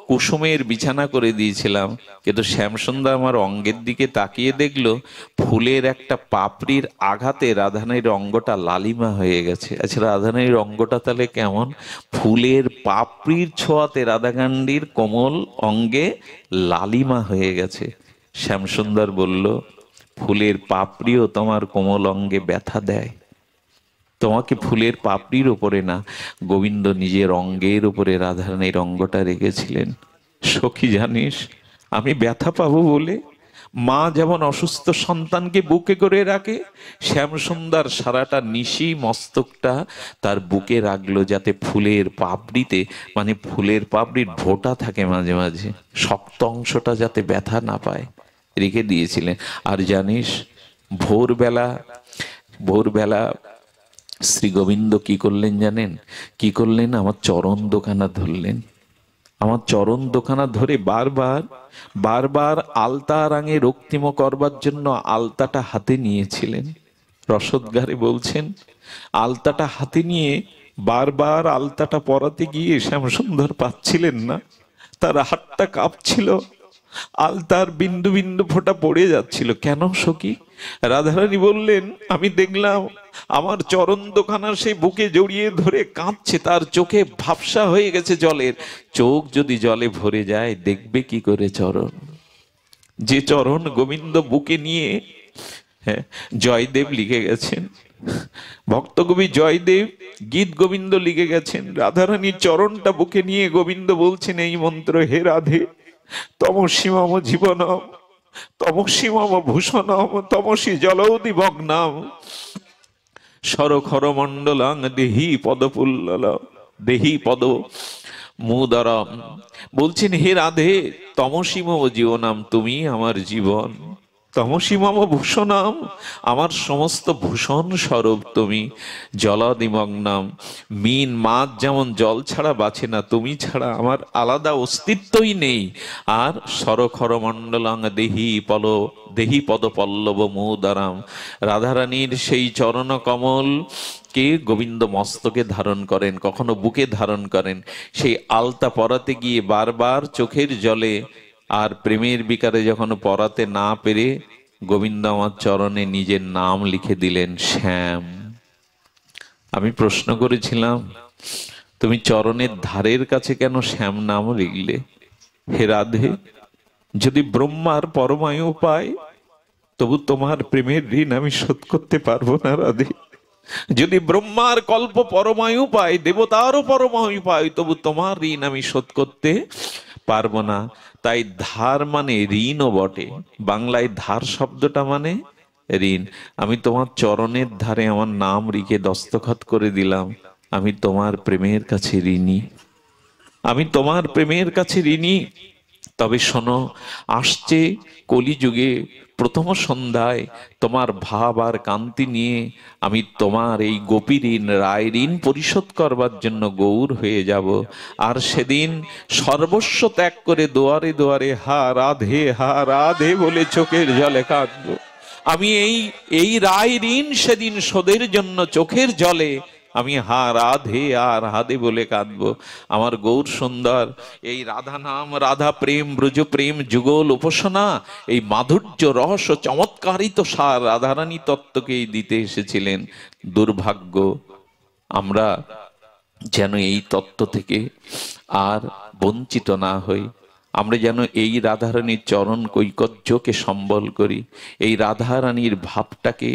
কুসুমের বিছানা করে দিয়েছিলাম, কিন্তু শ্যামসুন্দর আমার অঙ্গের দিকে তাকিয়ে দেখলো ফুলের একটা পাপড়ির আঘাতে রাধারানীর অঙ্গটা লালিমা হয়ে গেছে। আচ্ছা, রাধারানীর অঙ্গটা তাহলে কেমন? ফুলের পাপড়ির ছোঁয়াতে রাধাকাণ্ডীর কোমল অঙ্গে লালিমা হয়ে গেছে। শ্যামসুন্দর বলল, ফুলের পাপড়িও তোমার কোমল অঙ্গে ব্যথা দেয়, তোমাকে ফুলের পাপড়ির উপরে না, গোবিন্দ নিজের অঙ্গের উপরে রাধারানীর অঙ্গটা রেখেছিলেন। সখী জানিস, আমি ব্যথা পাবো বলে মা যেমন অসুস্থ সন্তানকে বুকে করে রাখে, শ্যামসুন্দর সারাটা নিশি মস্তকটা তার বুকে রাখলো, যাতে ফুলের পাপড়িতে, মানে ফুলের পাপড়ির ভোঁটা থাকে মাঝে মাঝে, শক্ত অংশটা যাতে ব্যথা না পায়, রেখে দিয়েছিলেন। আর জানিস, ভোরবেলা শ্রী গোবিন্দ কি করলেন জানেন? কি করলেন? আমার চরণ দোকানা ধরলেন, আমার চরণ দোকানা ধরে বারবার আলতা রাঙে রক্তিম করবার জন্য আলতাটা হাতে নিয়েছিলেন। রসদগারে বলছেন, আলতাটা হাতে নিয়ে বারবার আলতাটা পরাতে গিয়ে শ্যামসুন্দর পাচ্ছিলেন না, তার হাতটা কাঁপছিল, আলতার বিন্দু বিন্দু ফোঁটা পড়ে যাচ্ছিল। কেন সখী? রাধারানী বললেন, আমি দেখলাম আমার চরণ দোকানা সেই বুকে জড়িয়ে ধরে কাঁদছে, তার চোখে ভাবসা হয়ে গেছে জলের। চোখ যদি জলে ভরে যায় দেখবে কি করে চরণ? যে চরণ গোবিন্দ বুকে নিয়ে, হ্যাঁ, জয়দেব লিখে গেছেন, ভক্তকবি জয়দেব গীত গোবিন্দ লিখে গেছেন, রাধারানীর চরণটা বুকে নিয়ে গোবিন্দ বলছেন এই মন্ত্র, হে রাধে তমসীমম জীবনম, তমসীমম ভূষণম, তমসী জলৌদি ভগ্নাম, সরখর মণ্ডলাং দেহি পদপুল্লল, দেহি পদ মুদরম। বলছেন, হে রাধে তমসীমম জীবনাম, তুমি আমার জীবন, তমসী মম ভূষণাম, আমার সমস্ত ভূষণ স্বরূপ তুমি। জলাদিমগ্নাম, মিন মাছ যেমন জল ছাড়া বাঁচে না, তুমি ছাড়া আমার আলাদা অস্তিত্বই নেই। আর সরখর মণ্ডলাং দেহি পদ পল্লব মুদারাম, রাধারানীর সেই চরণ কমল কে গোবিন্দ মস্তকে ধারণ করেন, কখনো বুকে ধারণ করেন। সেই আলতা পরাতে গিয়ে বারবার চোখের জলে আর প্রেমের বিকারে যখন পড়াতে না পেরে গোবিন্দ আমার চরণে নিজের নাম লিখে দিলেন শ্যাম। আমি প্রশ্ন করেছিলাম, তুমি চরণের ধারের কাছে কেন শ্যাম নাম লিখলে? হে রাধে, যদি ব্রহ্মার পরমায়ু পায় তবু তোমার প্রেমের ঋণ আমি শোধ করতে পারবো না রাধে। যদি ব্রহ্মার কল্প পরমায়ু পায়, দেবতারও পরমায়ু পায়, তবু তোমার ঋণ আমি শোধ করতে পারবো না। তাই ধার মানে ঋণও বটে। বাংলায় ধার শব্দটা মানে ঋণ। আমি তোমার চরণের ধারে আমার নাম লিখে দস্তখত করে দিলাম, আমি তোমার প্রেমের কাছে ঋণী, আমি তোমার প্রেমের কাছে ঋণী। তবে শোনো, আসছে কলিযুগে প্রথম সন্ধ্যায় তোমার ভাব আর কান্তি নিয়ে আমি তোমার এই গোপী ঋণ, রায় ঋণ পরিশোধ করবার জন্য গৌর হয়ে যাব। আর সেদিন সর্বস্ব ত্যাগ করে দুয়ারে দুয়ারে হা রাধে বলে চোখের জলে কাঁদবো। আমি এই রায় ঋণ সেদিন শোধের জন্য চোখের জলে আমি হা রাধে আর হাদে বলে কাঁদবো। আমার গৌর সুন্দর এই রাধা নাম, রাধা প্রেম, ব্রজ প্রেম, যুগল উপাসনা, এই মাধুর্য রহস্য চমৎকারিত সার রাধারানী তত্ত্বকেই দিতে এসেছিলেন। দুর্ভাগ্য আমরা যেন এই তত্ত্ব থেকে আর বঞ্চিত না হই। আমরা যেন এই রাধারানীর চরণ কৈকর্যকে সম্বল করি, এই রাধারানীর ভাবটাকে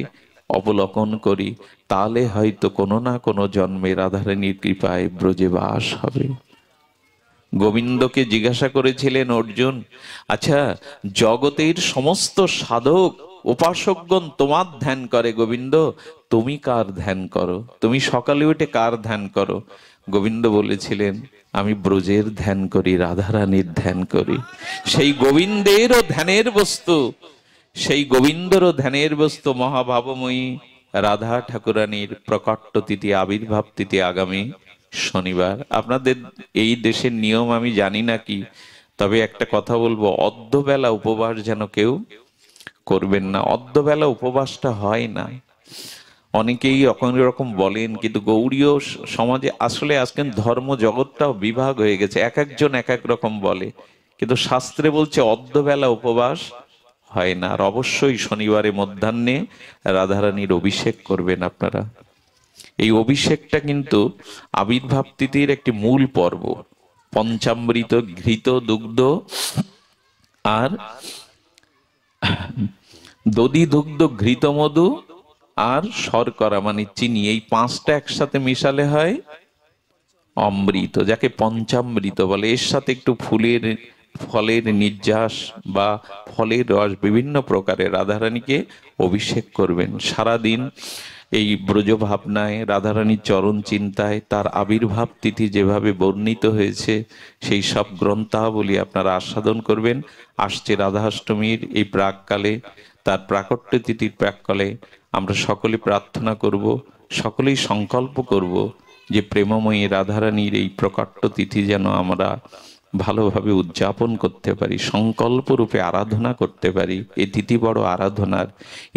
অবলোকন করি। তাহলে হয়তো কোনো না কোনো জন্মে রাধারানীর কৃপায় ব্রজে বাস হবে। গোবিন্দকে জিজ্ঞাসা করেছিলেন অর্জুন, আচ্ছা জগতের সমস্ত সাধক উপাসকগণ তোমার ধ্যান করে গোবিন্দ, তুমি কার ধ্যান করো? তুমি সকালে উঠে কার ধ্যান করো? গোবিন্দ বলেছিলেন, আমি ব্রজের ধ্যান করি, রাধারানীর ধ্যান করি। সেই গোবিন্দেরও ধ্যানের বস্তু, সেই গোবিন্দরও ধ্যানের বস্তু মহাভাবময়ী রাধা ঠাকুরানীর প্রকট তিথি, আবির্ভাব তিথি আগামী শনিবার। আপনাদের এই দেশের নিয়ম আমি জানি না কি, তবে একটা কথা বলবো, অর্ধবেলা উপবাস যেন কেউ করবেন না। অর্ধবেলা উপবাসটা হয় না, অনেকেই রকম বলেন, কিন্তু গৌড়ীয় সমাজে আসলে আজকে ধর্ম জগৎটাও বিভাগ হয়ে গেছে, এক একজন এক এক রকম বলে, কিন্তু শাস্ত্রে বলছে অর্ধবেলা উপবাস হয় না। আর অবশ্যই শনিবারে মধ্যাহ্নে রাধারানীর অভিষেক করবেন আপনারা। এই অভিষেকটা কিন্তু আবির্ভাব তিথির একটি মূল পর্ব। পঞ্চামৃত, ঘৃত, দুগ্ধ আর দধি, দুগ্ধ, ঘৃত, মধু আর শর্করা মানে চিনি, এই পাঁচটা একসাথে মিশালে হয় অমৃত, যাকে পঞ্চামৃত বলে। এর সাথে একটু ফলের নির্যাস বা ফলের রস, বিভিন্ন প্রকারের রাধারানীকে অভিষেক করবেন। সারাদিন এই ব্রজ ভাবনায়, রাধারানীর চরণ চিন্তায়, তার আবির্ভাব তিথি যেভাবে বর্ণিত হয়েছে সেই সব গ্রন্থাবলী আপনারা আস্বাদন করবেন। আসছে রাধাষ্টমীর এই প্রাককালে, তার প্রাকট্য তিথির প্রাককালে আমরা সকলে প্রার্থনা করব, সকলেই সংকল্প করব যে প্রেমময়ী রাধারানীর এই প্রকট্য তিথি যেন আমরা ভালোভাবে উদযাপন করতে পারি, সংকল্প রূপে আরাধনা করতে পারি। এই তিথি বড় আরাধনার।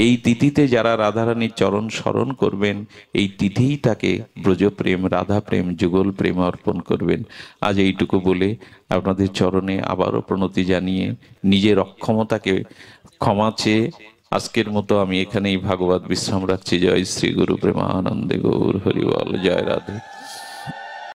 এই তিথিতে যারা রাধারানীর চরণ স্মরণ করবেন, এই তিথিই তাকে ব্রজপ্রেম, রাধা প্রেম, যুগল প্রেম অর্পণ করবেন। আজ এইটুকু বলে আপনাদের চরণে আবারও প্রণতি জানিয়ে নিজের অক্ষমতাকে ক্ষমা চেয়ে আজকের মতো আমি এখানেই ভাগবত বিশ্রাম রাখছি। জয় শ্রী গুরু প্রেমানন্দে গৌর হরি বল। জয় রাধে।